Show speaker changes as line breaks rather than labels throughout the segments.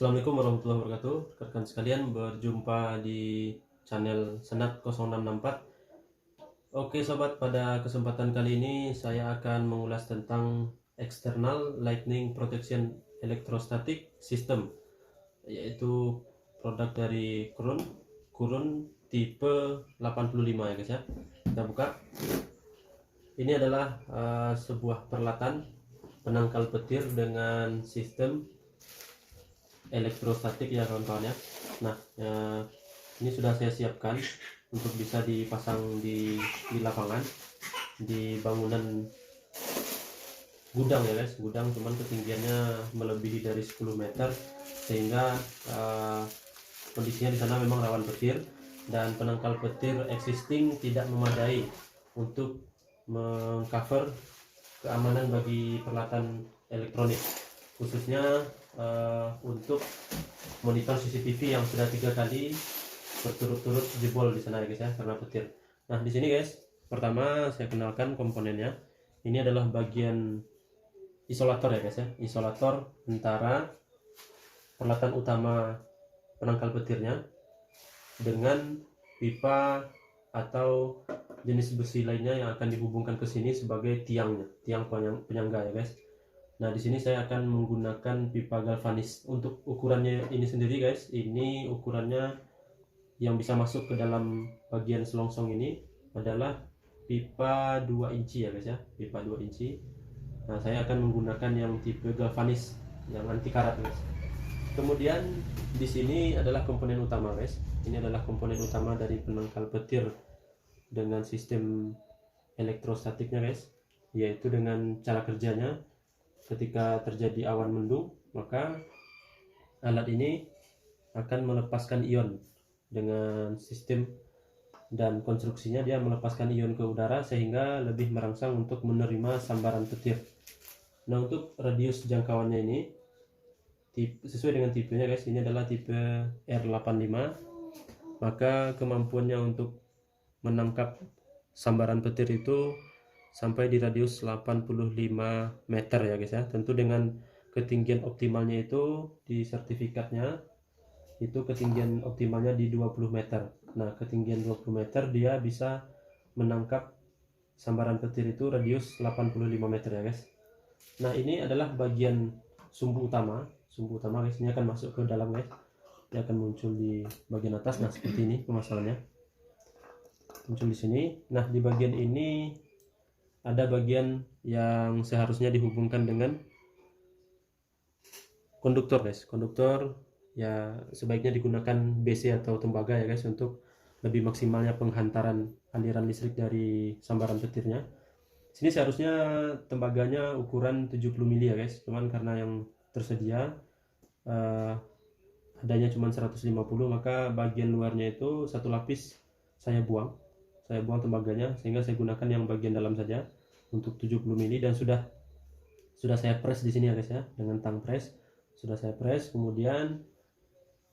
Assalamualaikum warahmatullahi wabarakatuh. Rekan sekalian, berjumpa di channel Senat 0664. Oke sobat, pada kesempatan kali ini saya akan mengulas tentang external lightning protection electrostatic system, yaitu produk dari Kurun tipe 85 ya guys ya. Kita buka. Ini adalah sebuah peralatan penangkal petir dengan sistem elektrostatik ya kawan-kawan ya. Nah ini sudah saya siapkan untuk bisa dipasang di lapangan, di bangunan gudang ya guys, gudang, cuman ketinggiannya melebihi dari 10 meter sehingga kondisinya di sana memang rawan petir, dan penangkal petir existing tidak memadai untuk mengcover keamanan bagi peralatan elektronik, khususnya untuk monitor CCTV yang sudah 3 kali berturut-turut jebol di sana ya guys ya, karena petir. Nah di sini guys, pertama saya kenalkan komponennya. Ini adalah bagian isolator ya guys ya, isolator antara peralatan utama penangkal petirnya dengan pipa atau jenis besi lainnya yang akan dihubungkan ke sini sebagai tiang penyangga ya guys. Nah di sini saya akan menggunakan pipa galvanis. Untuk ukurannya ini sendiri guys, ini ukurannya yang bisa masuk ke dalam bagian selongsong ini adalah pipa 2 inci ya guys ya, pipa 2 inci. Nah saya akan menggunakan yang tipe galvanis yang anti karat guys. Kemudian di sini adalah komponen utama guys. Ini adalah komponen utama dari penangkal petir dengan sistem elektrostatiknya guys, yaitu dengan cara kerjanya. Ketika terjadi awan mendung, maka alat ini akan melepaskan ion dengan sistem dan konstruksinya. Dia melepaskan ion ke udara sehingga lebih merangsang untuk menerima sambaran petir. Nah untuk radius jangkauannya ini sesuai dengan tipenya guys, ini adalah tipe R85, maka kemampuannya untuk menangkap sambaran petir itu sampai di radius 85 meter ya guys ya. Tentu dengan ketinggian optimalnya itu di sertifikatnya itu ketinggian optimalnya di 20 meter. Nah ketinggian 20 meter dia bisa menangkap sambaran petir itu radius 85 meter ya guys. Nah ini adalah bagian sumbu utama guys, ini akan masuk ke dalam guys. Dia akan muncul di bagian atas. Nah seperti ini pemasangannya, muncul di sini. Nah di bagian ini ada bagian yang seharusnya dihubungkan dengan konduktor guys. Konduktor ya sebaiknya digunakan BC atau tembaga ya guys, untuk lebih maksimalnya penghantaran aliran listrik dari sambaran petirnya. Sini seharusnya tembaganya ukuran 70 mili ya guys, cuman karena yang tersedia adanya cuma 150, maka bagian luarnya itu satu lapis saya buang tembaganya, sehingga saya gunakan yang bagian dalam saja untuk 70 mili. Dan sudah saya press di sini ya guys ya, dengan tang press sudah saya press. Kemudian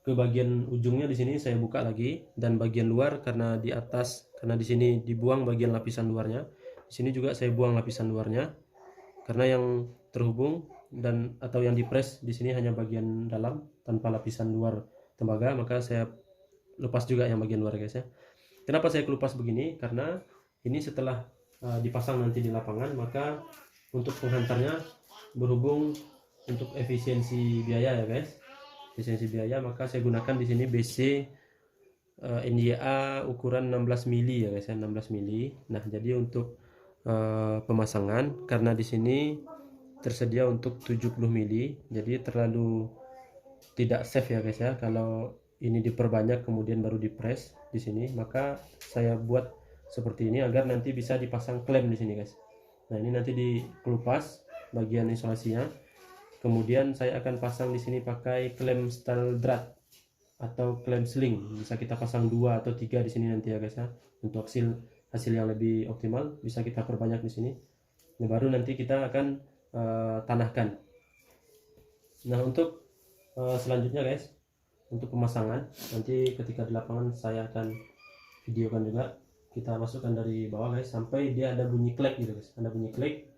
ke bagian ujungnya di sini saya buka lagi, dan bagian luar karena di atas, karena di sini dibuang bagian lapisan luarnya, di sini juga saya buang lapisan luarnya, karena yang terhubung dan atau yang dipres di sini hanya bagian dalam tanpa lapisan luar tembaga, maka saya lepas juga yang bagian luar guys ya. Kenapa saya kelupas begini? Karena ini setelah dipasang nanti di lapangan, maka untuk penghantarnya, berhubung untuk efisiensi biaya ya guys, maka saya gunakan di sini BC NYA ukuran 16 mili ya guys ya, 16 mili. Nah jadi untuk pemasangan, karena di sini tersedia untuk 70 mili, jadi terlalu tidak safe ya guys ya kalau ini diperbanyak kemudian baru dipres di sini. Maka saya buat seperti ini agar nanti bisa dipasang klem di sini guys. Nah ini nanti dikelupas bagian isolasinya, kemudian saya akan pasang di sini pakai klem steel drat atau klem sling. Bisa kita pasang 2 atau 3 di sini nanti ya guys ya, untuk hasil yang lebih optimal bisa kita perbanyak di sini. Nah, baru nanti kita akan tanahkan. Nah untuk selanjutnya guys, untuk pemasangan nanti ketika di lapangan saya akan videokan juga. Kita masukkan dari bawah guys sampai dia ada bunyi klik gitu guys, ada bunyi klik.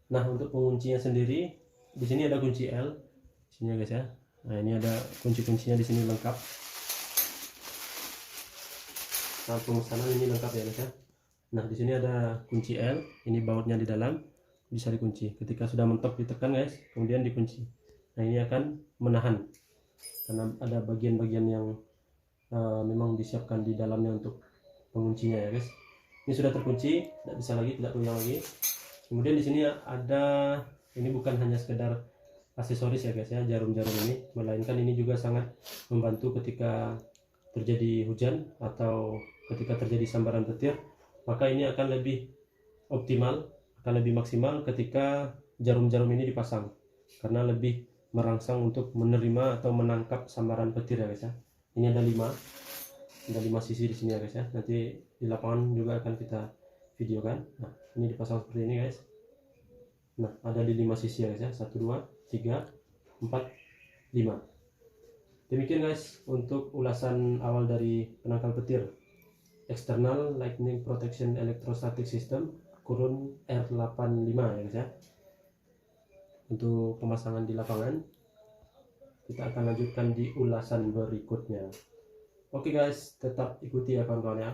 Nah untuk penguncinya sendiri di sini ada kunci L di sini ya guys ya. Nah, ini ada kunci-kuncinya di sini lengkap. Saat pemesanan ini lengkap ya guys ya. Nah, di sini ada kunci L, ini bautnya di dalam, bisa dikunci. Ketika sudah mentok ditekan guys, kemudian dikunci. Nah, ini akan menahan karena ada bagian-bagian yang memang disiapkan di dalamnya untuk penguncinya ya guys. Ini sudah terkunci, tidak bisa lagi, tidak goyang lagi. Kemudian di sini ada, ini bukan hanya sekedar aksesoris ya guys ya, jarum-jarum ini, melainkan ini juga sangat membantu ketika terjadi hujan atau ketika terjadi sambaran petir. Maka ini akan lebih optimal, akan lebih maksimal ketika jarum-jarum ini dipasang, karena lebih merangsang untuk menerima atau menangkap sambaran petir ya guys ya. Ini ada 5 sisi di sini ya guys ya. Nanti di lapangan juga akan kita videokan. Nah, ini dipasang seperti ini guys. Nah, ada di 5 sisi ya guys ya. 1, 2, 3, 4, 5. Demikian guys untuk ulasan awal dari penangkal petir External Lightning Protection Electrostatic System kurun R85 ya guys ya. Untuk pemasangan di lapangan kita akan lanjutkan di ulasan berikutnya. Oke guys, tetap ikuti ya kawan-kawan ya.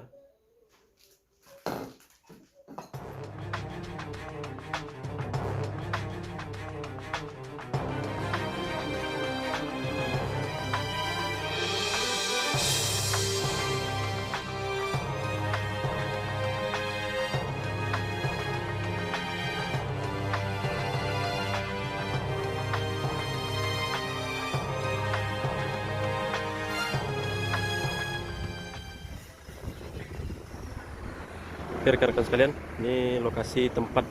Oke rekan-rekan sekalian, ini lokasi tempat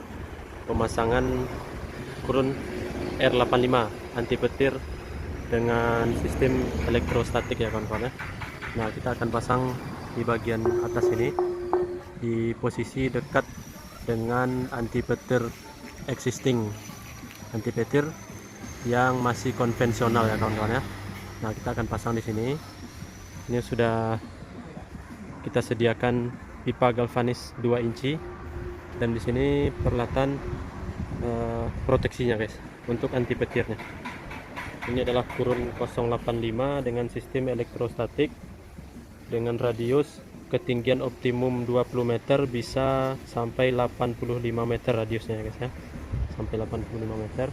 pemasangan kurun R85 anti petir dengan sistem elektrostatik ya kawan-kawan ya. Nah, kita akan pasang di bagian atas ini di posisi dekat dengan anti petir existing, anti petir yang masih konvensional ya kawan-kawan ya. Nah, kita akan pasang di sini. Ini sudah kita sediakan pipa galvanis 2 inci, dan di sini peralatan proteksinya guys untuk anti petirnya. Ini adalah kurun 085 dengan sistem elektrostatik dengan radius ketinggian optimum 20 meter, bisa sampai 85 meter radiusnya guys ya, sampai 85 meter.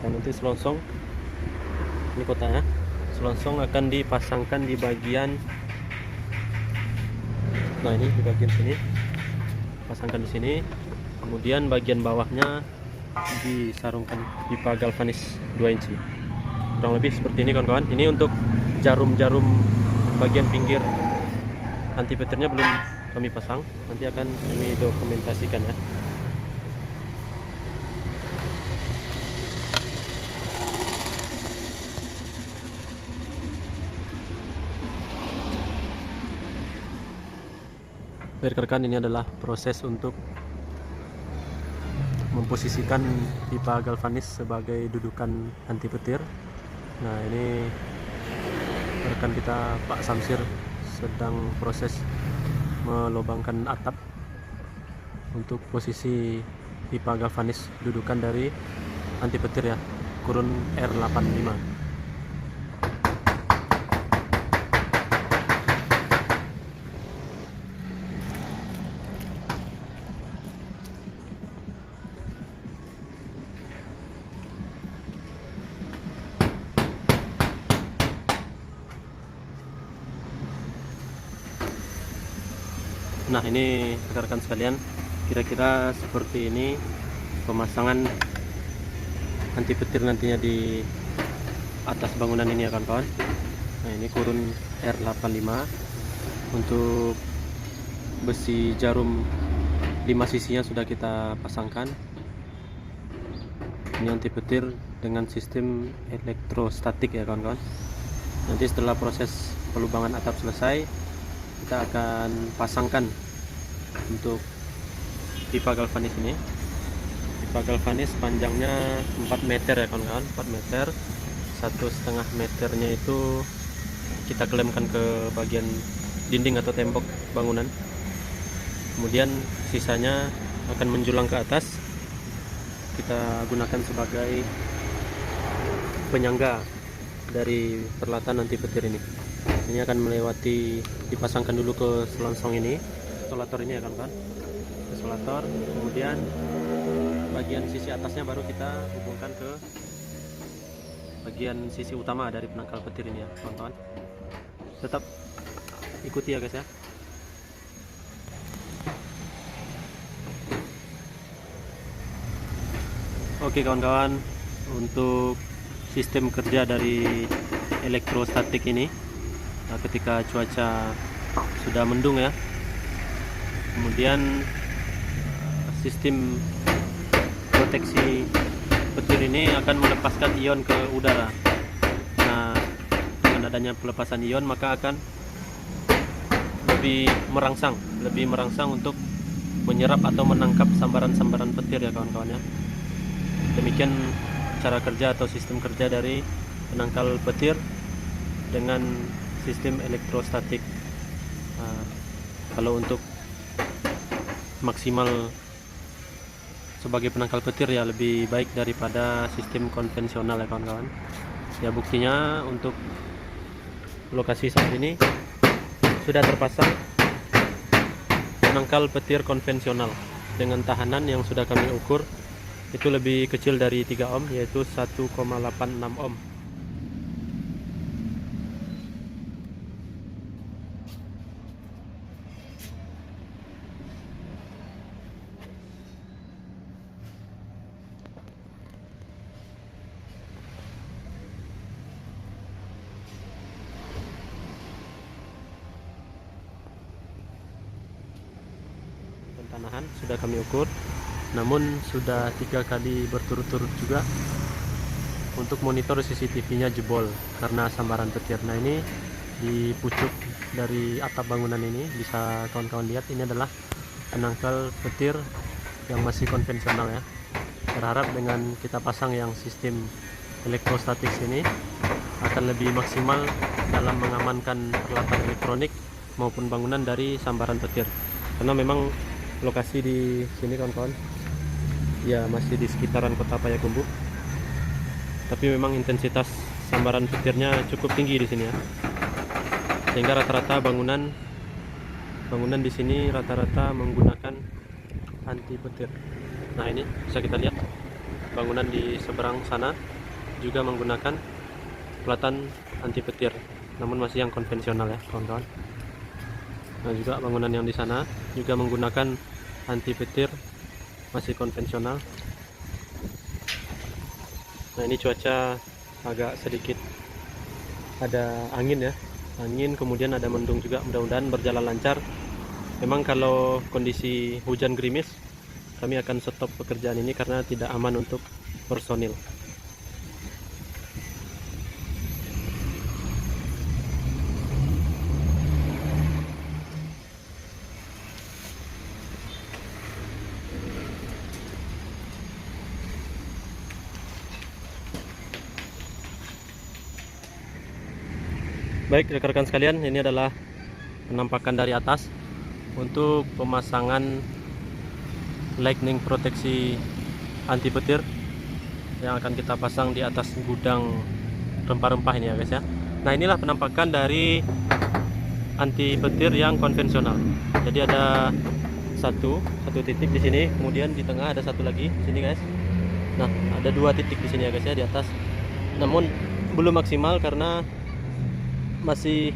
Dan nanti selongsong, ini kotaknya, selongsong akan dipasangkan di bagian, nah ini di bagian sini, pasangkan di sini. Kemudian bagian bawahnya disarungkan pipa galvanis 2 inci. Kurang lebih seperti ini kawan-kawan. Ini untuk jarum-jarum bagian pinggir anti petirnya belum kami pasang, nanti akan kami dokumentasikan ya. Rekan-rekan, ini adalah proses untuk memposisikan pipa galvanis sebagai dudukan anti petir. Nah, ini rekan kita Pak Samsir sedang proses melobangkan atap untuk posisi pipa galvanis dudukan dari anti petir ya, kurun R85. Nah, ini rekan-rekan sekalian, kira-kira seperti ini pemasangan anti petir nantinya di atas bangunan ini ya kawan-kawan. Nah, ini kurun R85. Untuk besi jarum 5 sisinya sudah kita pasangkan. Ini anti petir dengan sistem elektrostatik ya kawan-kawan. Nanti setelah proses pelubangan atap selesai, kita akan pasangkan untuk pipa galvanis ini. Pipa galvanis panjangnya 4 meter ya kawan-kawan, 4 meter. 1,5 meternya itu kita kelemkan ke bagian dinding atau tembok bangunan. Kemudian sisanya akan menjulang ke atas, kita gunakan sebagai penyangga dari peralatan anti petir ini. Ini akan melewati, dipasangkan dulu ke selongsong ini, isolator ini ya kawan-kawan, isolator. Kemudian bagian sisi atasnya baru kita hubungkan ke bagian sisi utama dari penangkal petir ini ya kawan-kawan. Tetap ikuti ya guys ya. Oke kawan-kawan, untuk sistem kerja dari elektrostatik ini, ketika cuaca sudah mendung ya, kemudian sistem proteksi petir ini akan melepaskan ion ke udara. Nah, dengan adanya pelepasan ion maka akan lebih merangsang untuk menyerap atau menangkap sambaran-sambaran petir ya kawan-kawan ya. Demikian cara kerja atau sistem kerja dari penangkal petir dengan sistem elektrostatik. Nah, kalau untuk maksimal sebagai penangkal petir ya lebih baik daripada sistem konvensional ya kawan-kawan. Ya buktinya untuk lokasi saat ini sudah terpasang penangkal petir konvensional dengan tahanan yang sudah kami ukur itu lebih kecil dari 3 ohm, yaitu 1,86 ohm. Tanahan sudah kami ukur, namun sudah 3 kali berturut-turut juga untuk monitor CCTV-nya jebol karena sambaran petir. Nah ini di pucuk dari atap bangunan ini bisa kawan-kawan lihat, ini adalah penangkal petir yang masih konvensional ya. Berharap dengan kita pasang yang sistem elektrostatik ini akan lebih maksimal dalam mengamankan peralatan elektronik maupun bangunan dari sambaran petir, karena memang lokasi di sini kawan-kawan ya masih di sekitaran kota Payakumbuh, tapi memang intensitas sambaran petirnya cukup tinggi di sini ya, sehingga rata-rata bangunan di sini rata-rata menggunakan anti petir. Nah ini bisa kita lihat bangunan di seberang sana juga menggunakan peralatan anti petir, namun masih yang konvensional ya kawan-kawan. Nah juga bangunan yang di sana juga menggunakan anti petir masih konvensional. Nah ini cuaca agak sedikit ada angin ya, angin kemudian ada mendung juga, mudah-mudahan berjalan lancar. Memang kalau kondisi hujan gerimis kami akan stop pekerjaan ini karena tidak aman untuk personil. Baik rekan-rekan sekalian, ini adalah penampakan dari atas untuk pemasangan lightning proteksi anti petir yang akan kita pasang di atas gudang rempah-rempah ini ya guys ya. Nah inilah penampakan dari anti petir yang konvensional. Jadi ada satu titik di sini, kemudian di tengah ada satu lagi di sini guys. Nah ada 2 titik di sini ya guys ya di atas. Namun belum maksimal karena masih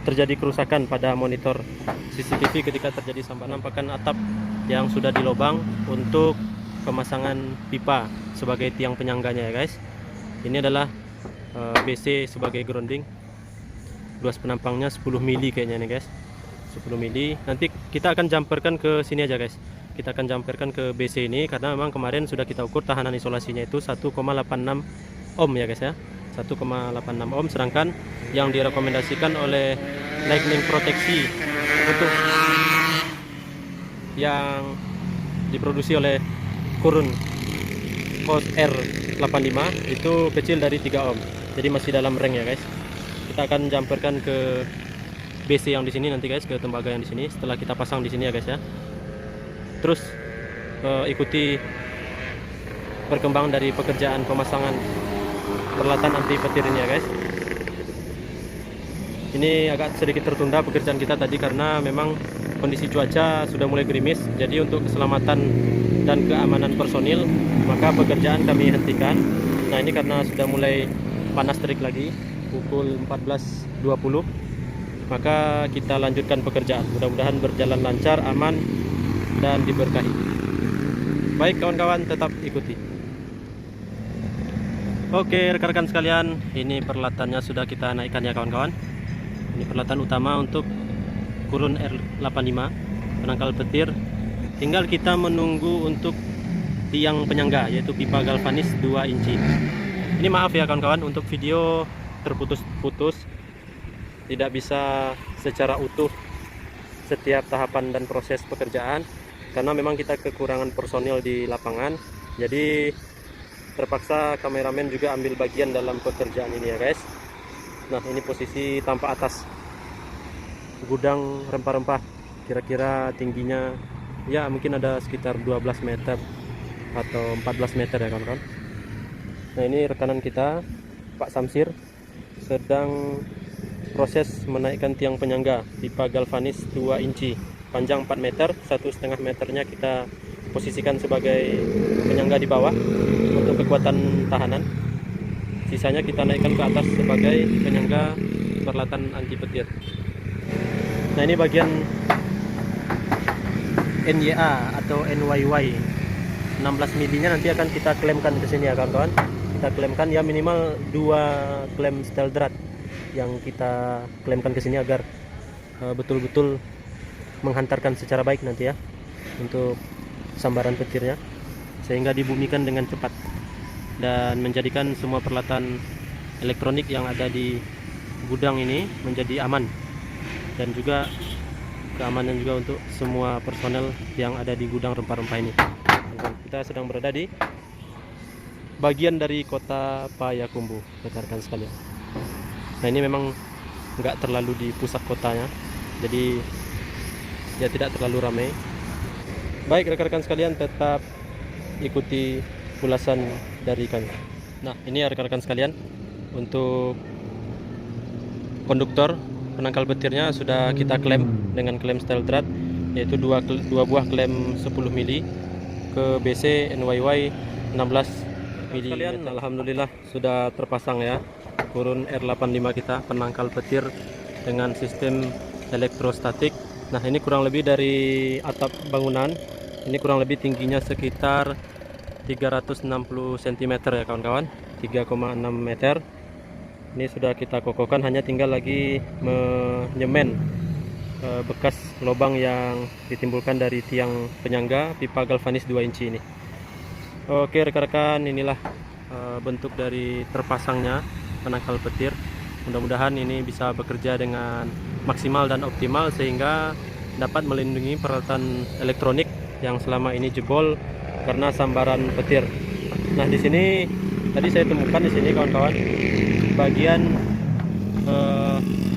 terjadi kerusakan pada monitor CCTV ketika terjadi sambaran. Penampakan atap yang sudah dilobang untuk pemasangan pipa sebagai tiang penyangganya ya guys. Ini adalah BC sebagai grounding. Luas penampangnya 10 mili kayaknya nih guys, 10 mili. Nanti kita akan jumperkan ke sini aja guys, kita akan jumperkan ke BC ini karena memang kemarin sudah kita ukur tahanan isolasinya itu 1,86 ohm ya guys ya, 1,86 ohm, sedangkan yang direkomendasikan oleh lightning proteksi untuk yang diproduksi oleh Kurun Cos R85 itu kecil dari 3 ohm, jadi masih dalam range ya guys. Kita akan jumperkan ke BC yang di sini nanti guys, ke tembaga yang di sini setelah kita pasang di sini ya guys ya. Terus ikuti perkembangan dari pekerjaan pemasangan peralatan anti petir ini ya guys. Ini agak sedikit tertunda pekerjaan kita tadi karena memang kondisi cuaca sudah mulai gerimis. Jadi untuk keselamatan dan keamanan personil, maka pekerjaan kami hentikan. Nah ini karena sudah mulai panas terik lagi, pukul 14.20, maka kita lanjutkan pekerjaan. Mudah-mudahan berjalan lancar, aman, dan diberkahi. Baik kawan-kawan, tetap ikuti. Oke rekan-rekan sekalian, ini peralatannya sudah kita naikkan ya kawan-kawan. Ini peralatan utama untuk kurun R85 penangkal petir. Tinggal kita menunggu untuk tiang penyangga, yaitu pipa galvanis 2 inci. Ini maaf ya kawan-kawan, untuk video terputus-putus, tidak bisa secara utuh setiap tahapan dan proses pekerjaan karena memang kita kekurangan personil di lapangan. Jadi terpaksa kameramen juga ambil bagian dalam pekerjaan ini ya guys. Nah ini posisi tampak atas gudang rempah-rempah, kira-kira tingginya ya mungkin ada sekitar 12 meter atau 14 meter ya kawan-kawan. Nah ini rekanan kita Pak Samsir sedang proses menaikkan tiang penyangga pipa galvanis 2 inci panjang 4 meter, 1,5 meternya kita posisikan sebagai penyangga di bawah untuk kekuatan tahanan. Sisanya kita naikkan ke atas sebagai penyangga peralatan anti petir. Nah ini bagian NYA atau NYY 16 mm nya nanti akan kita klemkan ke sini ya kawan-kawan. Kita klemkan ya minimal 2 klem steel drat yang kita klemkan ke sini agar betul-betul menghantarkan secara baik nanti ya untuk sambaran petirnya, sehingga dibumikan dengan cepat dan menjadikan semua peralatan elektronik yang ada di gudang ini menjadi aman, dan juga keamanan juga untuk semua personel yang ada di gudang rempah-rempah ini. Kita sedang berada di bagian dari kota Payakumbuh rekan-rekan sekalian. Nah ini memang nggak terlalu di pusat kotanya, jadi ya tidak terlalu ramai. Baik rekan-rekan sekalian, tetap ikuti ulasan dari kami. Nah ini ya rekan-rekan sekalian, untuk konduktor penangkal petirnya sudah kita klem dengan klem steel drat, yaitu dua buah klem 10 mili ke BC NYY 16 mili. Kalian alhamdulillah sudah terpasang ya kurun R85 kita penangkal petir dengan sistem elektrostatik. Nah ini kurang lebih dari atap bangunan, ini kurang lebih tingginya sekitar 360 cm ya kawan-kawan, 3,6 meter. Ini sudah kita kokohkan, hanya tinggal lagi menyemen bekas lubang yang ditimbulkan dari tiang penyangga pipa galvanis 2 inci ini. Oke rekan-rekan, inilah bentuk dari terpasangnya penangkal petir. Mudah-mudahan ini bisa bekerja dengan maksimal dan optimal sehingga dapat melindungi peralatan elektronik yang selama ini jebol karena sambaran petir. Nah di sini tadi saya temukan di sini kawan-kawan bagian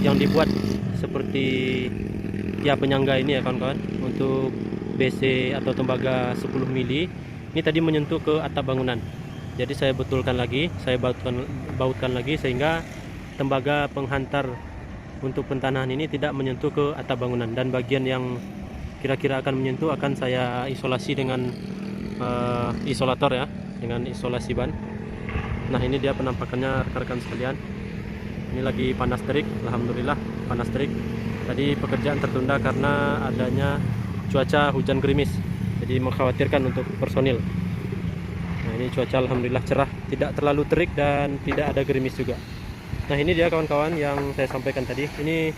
yang dibuat seperti ya penyangga ini ya kawan-kawan untuk BC atau tembaga 10 mili ini tadi menyentuh ke atap bangunan. Jadi saya betulkan lagi, saya bautkan lagi sehingga tembaga penghantar untuk pentanahan ini tidak menyentuh ke atap bangunan, dan bagian yang kira-kira akan menyentuh akan saya isolasi dengan isolator ya, dengan isolasi ban. Nah ini dia penampakannya rekan-rekan sekalian. Ini lagi panas terik, alhamdulillah panas terik. Tadi pekerjaan tertunda karena adanya cuaca hujan gerimis, jadi mengkhawatirkan untuk personil. Nah ini cuaca alhamdulillah cerah, tidak terlalu terik dan tidak ada gerimis juga. Nah ini dia kawan-kawan yang saya sampaikan tadi. Ini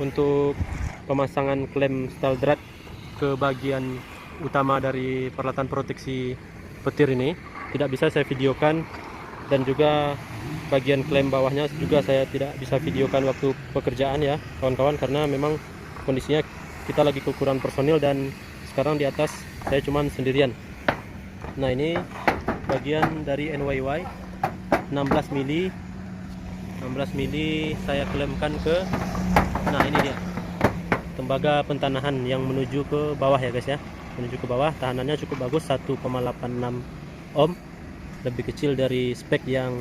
untuk pemasangan klem steel drat ke bagian utama dari peralatan proteksi petir ini. Tidak bisa saya videokan, dan juga bagian klem bawahnya juga saya tidak bisa videokan waktu pekerjaan ya kawan-kawan, karena memang kondisinya kita lagi kekurangan personil dan sekarang di atas saya cuman sendirian. Nah ini bagian dari NYY 16 mili saya klemkan ke, nah ini dia tembaga pentanahan yang menuju ke bawah ya guys ya, menuju ke bawah. Tahanannya cukup bagus, 1,86 ohm, lebih kecil dari spek yang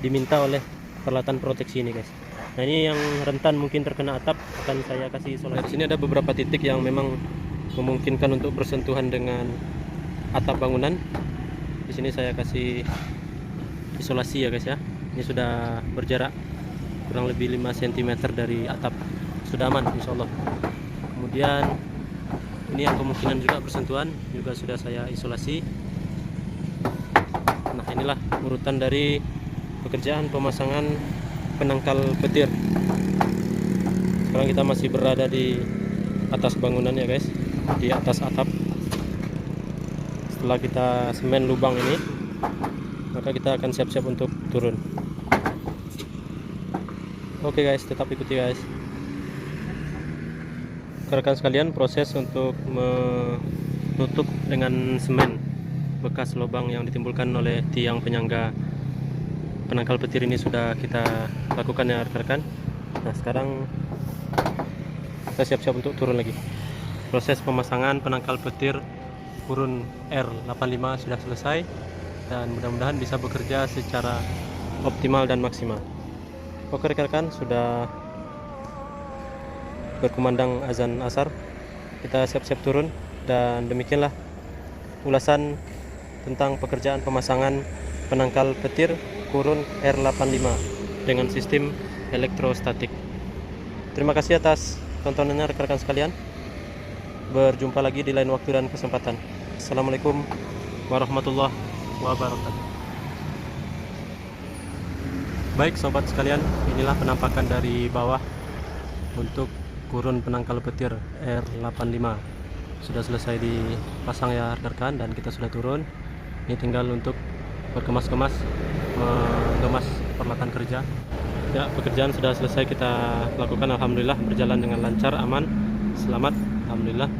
diminta oleh peralatan proteksi ini guys. Nah ini yang rentan mungkin terkena atap akan saya kasih isolasi. Nah, di sini ada beberapa titik yang memang memungkinkan untuk bersentuhan dengan atap bangunan. Di sini saya kasih isolasi ya guys ya. Ini sudah berjarak kurang lebih 5 cm dari atap, sudah aman insya Allah. Kemudian ini yang kemungkinan juga bersentuhan juga sudah saya isolasi. Nah inilah urutan dari pekerjaan pemasangan penangkal petir. Sekarang kita masih berada di atas bangunan ya guys, di atas atap. Setelah kita semen lubang ini, maka kita akan siap-siap untuk turun. Oke guys, tetap ikuti guys. Rekan sekalian, proses untuk menutup dengan semen bekas lubang yang ditimbulkan oleh tiang penyangga penangkal petir ini sudah kita lakukan ya rekan-rekan. Nah sekarang kita siap-siap untuk turun lagi. Proses pemasangan penangkal petir kurun R85 sudah selesai dan mudah-mudahan bisa bekerja secara optimal dan maksimal. Oke rekan-rekan, sudah berkumandang azan asar, kita siap-siap turun. Dan demikianlah ulasan tentang pekerjaan pemasangan penangkal petir kurun R85 dengan sistem elektrostatik. Terima kasih atas tontonannya rekan-rekan sekalian. Berjumpa lagi di lain waktu dan kesempatan. Assalamualaikum warahmatullahi wabarakatuh. Baik sobat sekalian, inilah penampakan dari bawah untuk kurun penangkal petir R85. Sudah selesai dipasang ya rekan-rekan dan kita sudah turun. Ini tinggal untuk berkemas-kemas, mengemas peralatan kerja. Ya, pekerjaan sudah selesai kita lakukan, alhamdulillah berjalan dengan lancar, aman, selamat, alhamdulillah.